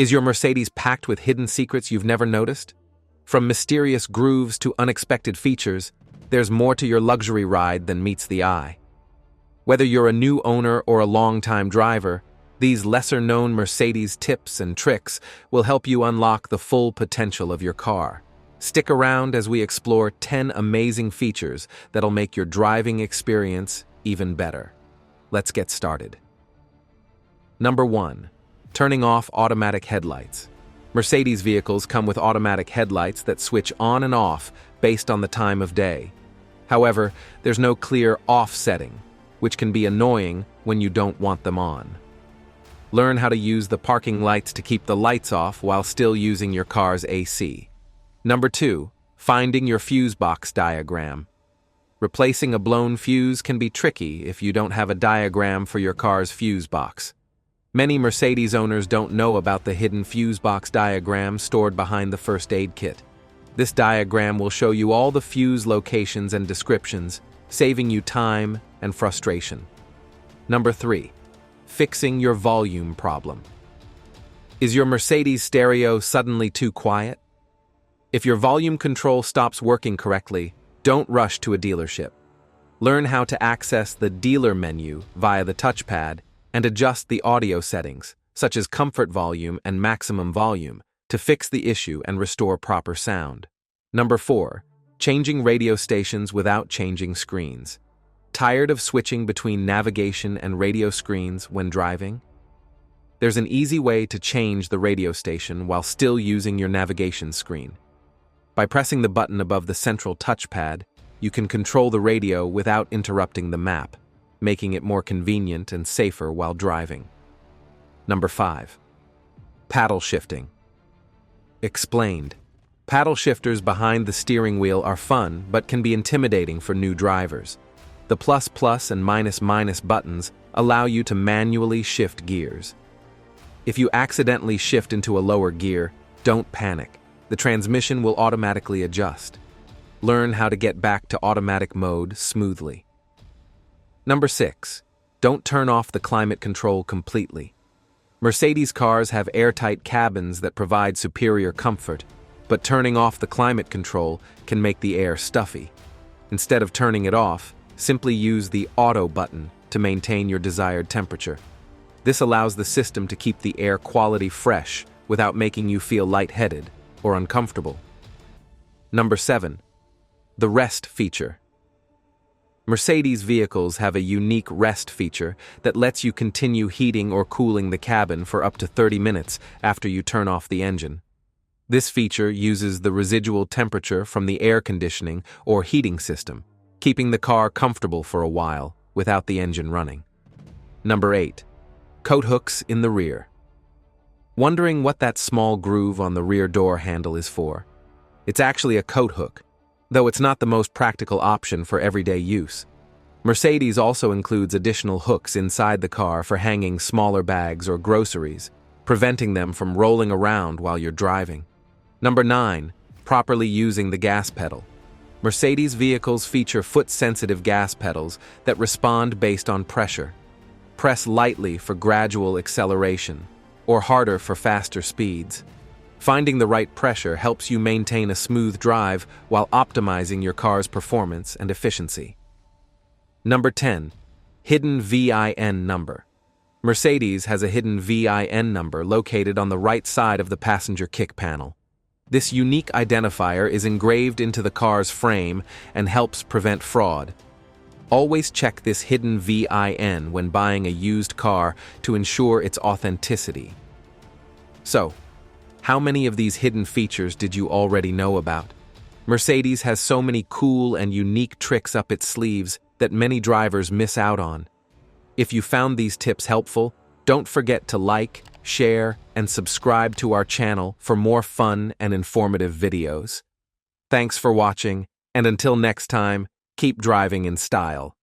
Is your Mercedes packed with hidden secrets you've never noticed? From mysterious grooves to unexpected features, there's more to your luxury ride than meets the eye. Whether you're a new owner or a long-time driver, these lesser-known Mercedes tips and tricks will help you unlock the full potential of your car. Stick around as we explore 10 amazing features that'll make your driving experience even better. Let's get started. Number 1. Turning off automatic headlights. Mercedes vehicles come with automatic headlights that switch on and off based on the time of day. However, there's no clear off setting, which can be annoying when you don't want them on. Learn how to use the parking lights to keep the lights off while still using your car's AC. Number 2. Finding your fuse box diagram. Replacing a blown fuse can be tricky if you don't have a diagram for your car's fuse box. Many Mercedes owners don't know about the hidden fuse box diagram stored behind the first aid kit. This diagram will show you all the fuse locations and descriptions, saving you time and frustration. Number 3. Fixing your volume problem. Is your Mercedes stereo suddenly too quiet? If your volume control stops working correctly, don't rush to a dealership. Learn how to access the dealer menu via the touchpad and adjust the audio settings, such as comfort volume and maximum volume, to fix the issue and restore proper sound. Number 4. Changing radio stations without changing screens. Tired of switching between navigation and radio screens when driving? There's an easy way to change the radio station while still using your navigation screen. By pressing the button above the central touchpad, you can control the radio without interrupting the map, making it more convenient and safer while driving. Number 5. Paddle shifting. Explained. Paddle shifters behind the steering wheel are fun but can be intimidating for new drivers. The plus and minus buttons allow you to manually shift gears. If you accidentally shift into a lower gear, don't panic. The transmission will automatically adjust. Learn how to get back to automatic mode smoothly. Number 6. Don't turn off the climate control completely. Mercedes cars have airtight cabins that provide superior comfort, but turning off the climate control can make the air stuffy. Instead of turning it off, simply use the auto button to maintain your desired temperature. This allows the system to keep the air quality fresh without making you feel lightheaded or uncomfortable. Number 7. The rest feature. Mercedes vehicles have a unique rest feature that lets you continue heating or cooling the cabin for up to 30 minutes after you turn off the engine. This feature uses the residual temperature from the air conditioning or heating system, keeping the car comfortable for a while without the engine running. Number 8. Coat hooks in the rear. Wondering what that small groove on the rear door handle is for? It's actually a coat hook, though it's not the most practical option for everyday use. Mercedes also includes additional hooks inside the car for hanging smaller bags or groceries, preventing them from rolling around while you're driving. Number 9. Properly using the gas pedal. Mercedes vehicles feature foot-sensitive gas pedals that respond based on pressure. Press lightly for gradual acceleration, or harder for faster speeds. Finding the right pressure helps you maintain a smooth drive while optimizing your car's performance and efficiency. Number 10. Hidden VIN number. Mercedes has a hidden VIN number located on the right side of the passenger kick panel. This unique identifier is engraved into the car's frame and helps prevent fraud. Always check this hidden VIN when buying a used car to ensure its authenticity. So, how many of these hidden features did you already know about? Mercedes has so many cool and unique tricks up its sleeves that many drivers miss out on. If you found these tips helpful, don't forget to like, share, and subscribe to our channel for more fun and informative videos. Thanks for watching, and until next time, keep driving in style.